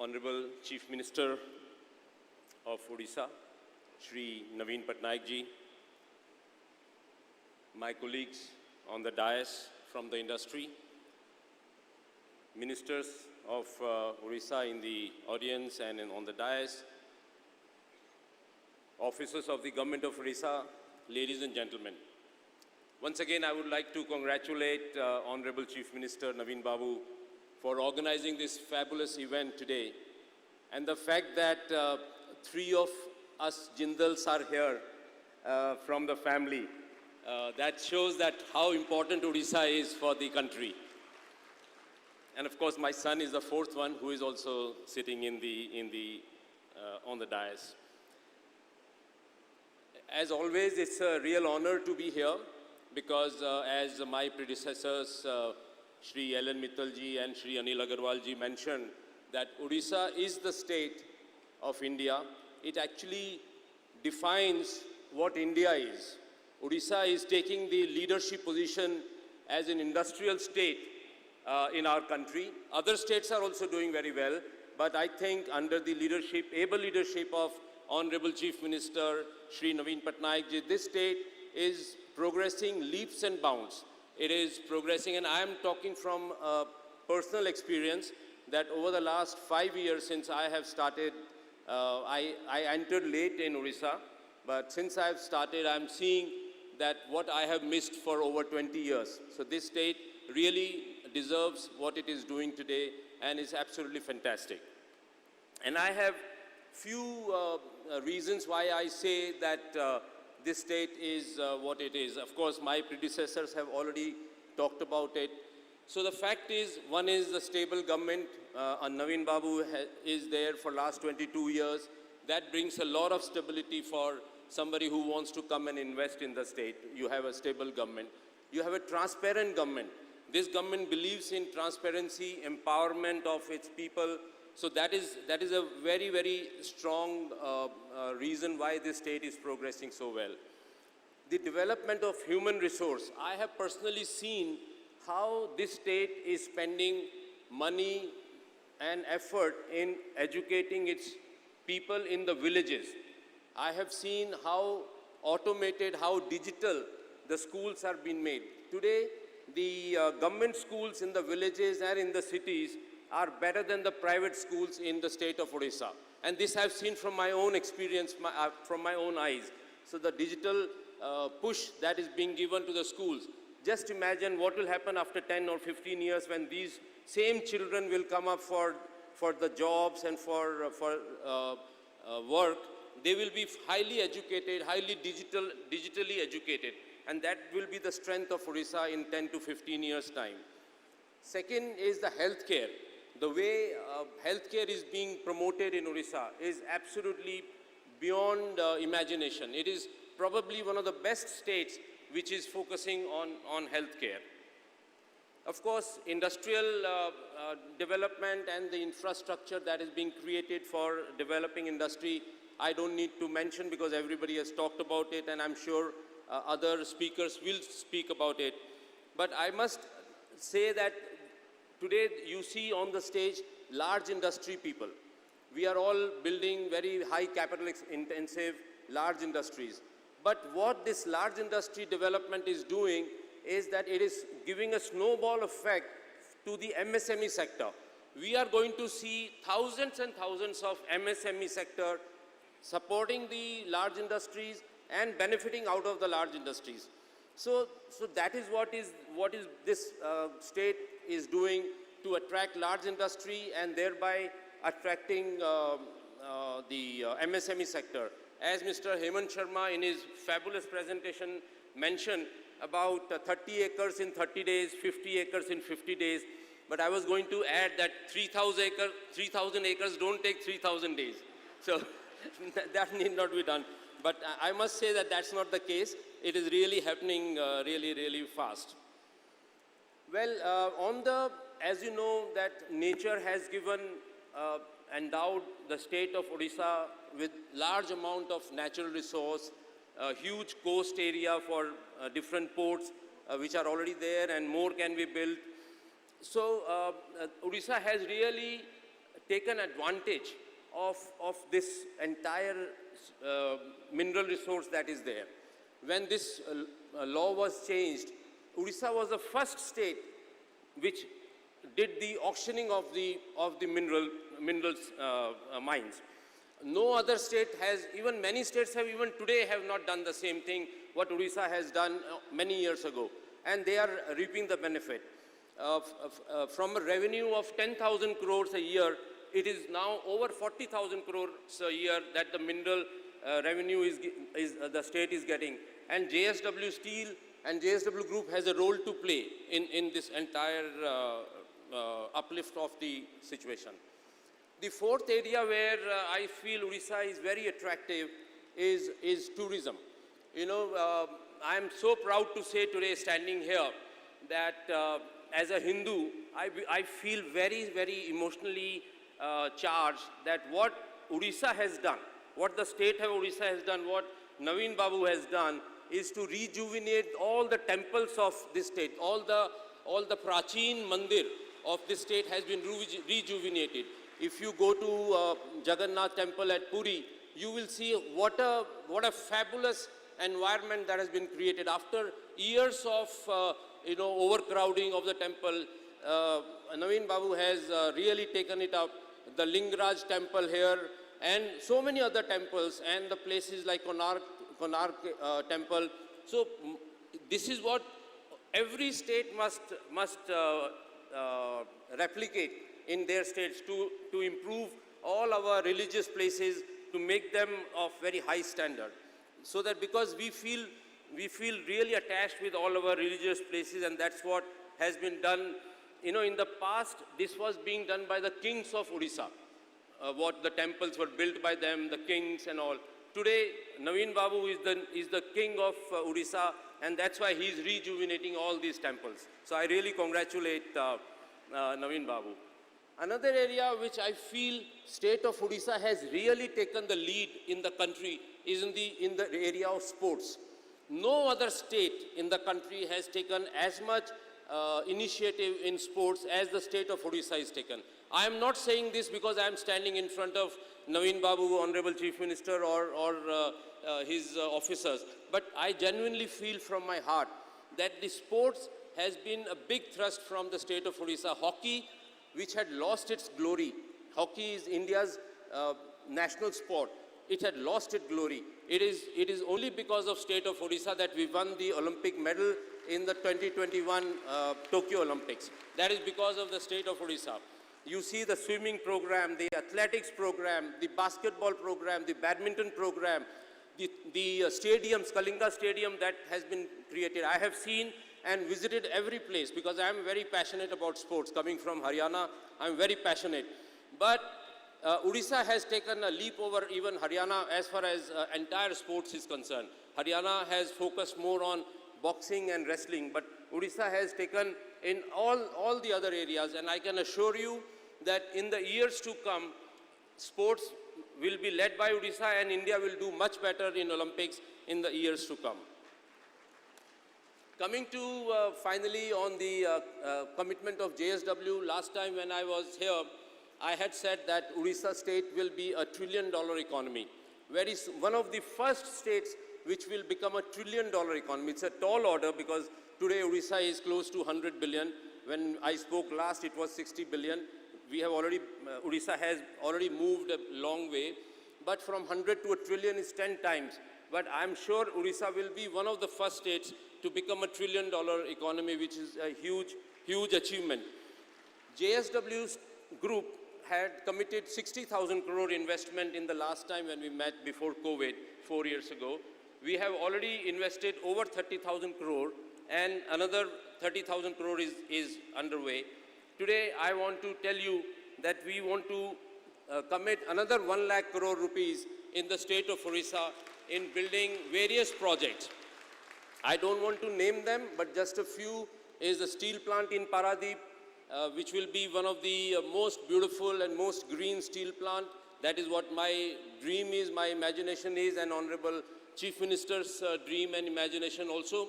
Honorable Chief Minister of Odisha, Shri Naveen Patnaik ji, my colleagues on the dais from the industry, ministers of Odisha in the audience and on the dais, officers of the government of Odisha, ladies and gentlemen. Once again, I would like to congratulate Honorable Chief Minister Naveen Babu for organizing this fabulous event today. And the fact that three of us Jindals are here from the family, that shows that how important Odisha is for the country. And of course, my son is the fourth one who is also sitting on the dais. As always, it's a real honor to be here because as my predecessors, Shri Ellen Mittal ji and Shri Anil Agarwal ji mentioned, that Odisha is the state of India. It actually defines what India is. Odisha is taking the leadership position as an industrial state in our country. Other states are also doing very well, but I think under the leadership, able leadership of Honorable Chief Minister Shri Naveen Patnaik ji, this state is progressing leaps and bounds. It is progressing, and I am talking from personal experience that over the last 5 years since I have started, I entered late in Odisha, but since I have started, I am seeing that what I have missed for over 20 years. So this state really deserves what it is doing today and is absolutely fantastic. And I have few reasons why I say that this state is what it is. Of course, my predecessors have already talked about it. So the fact is, one is the stable government. Naveen Babu is there for last 22 years. That brings a lot of stability for somebody who wants to come and invest in the state. You have a stable government. You have a transparent government. This government believes in transparency, empowerment of its people. So that is a very, very strong reason why this state is progressing so well. The development of human resource. I have personally seen how this state is spending money and effort in educating its people in the villages. I have seen how automated, how digital the schools are being made. Today, the government schools in the villages and in the cities are better than the private schools in the state of Odisha. And this I've seen from my own experience, from my own eyes. So the digital push that is being given to the schools. Just imagine what will happen after 10 or 15 years when these same children will come up for the jobs and for work. They will be highly educated, highly digitally educated. And that will be the strength of Odisha in 10 to 15 years' time. Second is the healthcare. The way healthcare is being promoted in Odisha is absolutely beyond imagination. It is probably one of the best states which is focusing on healthcare. Of course, industrial development and the infrastructure that is being created for developing industry, I don't need to mention because everybody has talked about it, and I'm sure other speakers will speak about it. But I must say that today you see on the stage large industry people. We are all building very high capital intensive large industries. But what this large industry development is doing is that it is giving a snowball effect to the MSME sector. We are going to see thousands and thousands of MSME sector supporting the large industries and benefiting out of the large industries. So that is what this state is doing to attract large industry and thereby attracting the MSME sector. As Mr. Hemant Sharma in his fabulous presentation mentioned about 30 acres in 30 days, 50 acres in 50 days. But I was going to add that 3,000 acres don't take 3,000 days. So that need not be done. But I must say that that's not the case. It is really happening really fast. Well, as you know, that nature has given, endowed the state of Odisha with large amount of natural resource, a huge coast area for different ports which are already there and more can be built. So Odisha has really taken advantage of this entire mineral resource that is there. When this law was changed, Odisha was the first state which did the auctioning of the minerals mines. No other state has, even many states have even today have not done the same thing what Odisha has done many years ago, and they are reaping the benefit. From a revenue of 10,000 crores a year, it is now over 40,000 crores a year that the mineral revenue is the state is getting. And JSW Steel and JSW Group has a role to play in this entire uplift of the situation. The fourth area where I feel Odisha is very attractive is tourism. You know, I am so proud to say today, standing here, that as a Hindu, I feel very, very emotionally charged that what Odisha has done, what the state of Odisha has done, what Naveen Babu has done, is to rejuvenate all the temples of this state. All the Prachin Mandir of this state has been rejuvenated. If you go to Jagannath temple at Puri, you will see what a fabulous environment that has been created. After years of overcrowding of the temple, Naveen Babu has really taken it up. The Lingaraj temple here and so many other temples and the places like Konark temple. So this is what every state must replicate in their states to improve all our religious places, to make them of very high standard. So that because we feel really attached with all our religious places, and that's what has been done. You know, in the past, this was being done by the kings of Odisha. What the temples were built by them, the kings and all. Today, Naveen Babu is the king of Odisha, and that's why he's rejuvenating all these temples. So I really congratulate Naveen Babu. Another area which I feel state of Odisha has really taken the lead in the country is in the area of sports. No other state in the country has taken as much initiative in sports as the state of Odisha is taken. I am not saying this because I am standing in front of Naveen Babu, Honorable Chief Minister, or his officers, but I genuinely feel from my heart that the sports has been a big thrust from the state of Odisha. Hockey, which had lost its glory. Hockey is India's national sport. It had lost its glory. It is only because of state of Odisha that we won the Olympic medal in the 2021 Tokyo Olympics. That is because of the state of Odisha. You see the swimming program, the athletics program, the basketball program, the badminton program, the stadiums, Kalinga Stadium that has been created. I have seen and visited every place because I am very passionate about sports. Coming from Haryana, I am very passionate. But Odisha has taken a leap over even Haryana as far as entire sports is concerned. Haryana has focused more on boxing and wrestling, but Odisha has taken in all the other areas, and I can assure you that in the years to come, sports will be led by Odisha and India will do much better in Olympics in the years to come. Coming to finally on the commitment of JSW, last time when I was here, I had said that Odisha state will be a $1 trillion economy, where is one of the first states which will become a $1 trillion economy. It's a tall order because today Odisha is close to 100 billion. When I spoke last, it was 60 billion. We have already, Odisha has already moved a long way, but from 100 to a trillion is 10 times. But I'm sure Odisha will be one of the first states to become a $1 trillion economy, which is a huge, huge achievement. JSW Group had committed 60,000 crore investment in the last time when we met before COVID, 4 years ago. We have already invested over 30,000 crore and another 30,000 crore is underway. Today, I want to tell you that we want to commit another 1 lakh crore rupees in the state of Odisha in building various projects. I don't want to name them, but just a few is the steel plant in Paradeep, which will be one of the most beautiful and most green steel plant. That is what my dream is, my imagination is, and Honorable Chief Minister's dream and imagination also.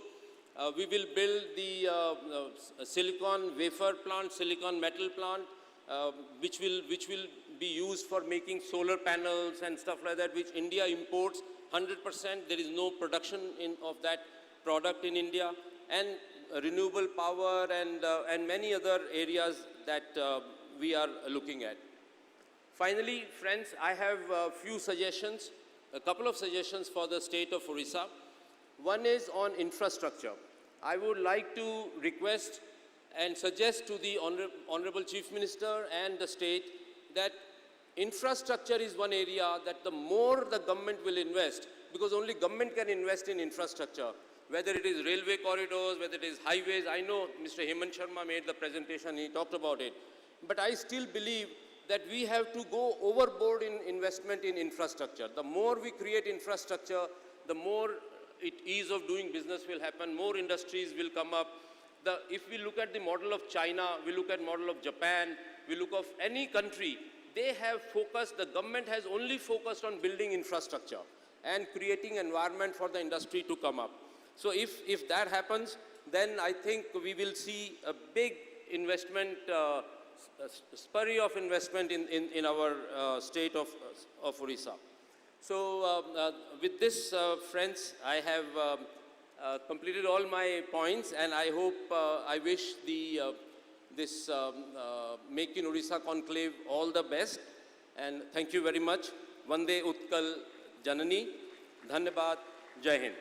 We will build the silicon wafer plant, silicon metal plant, which will be used for making solar panels and stuff like that, which India imports 100%. There is no production of that product in India, and renewable power and many other areas that we are looking at. Finally, friends, I have a few suggestions, a couple of suggestions for the state of Odisha. One is on infrastructure. I would like to request and suggest to the Honorable Chief Minister and the state that infrastructure is one area that the more the government will invest, because only government can invest in infrastructure, whether it is railway corridors, whether it is highways. I know Mr. Hemant Sharma made the presentation, he talked about it. But I still believe that we have to go overboard in investment in infrastructure. The more we create infrastructure, the more ease of doing business will happen, more industries will come up. If we look at the model of China, we look at model of Japan, we look of any country, they have focused, the government has only focused on building infrastructure and creating environment for the industry to come up. So if that happens, then I think we will see a big investment, spurry of investment in our state of Odisha. So with this, friends, I have completed all my points, and I hope, I wish this Make in Odisha conclave all the best. And thank you very much. Vande Utkal Janani. Dhanyabad. Jai Hind.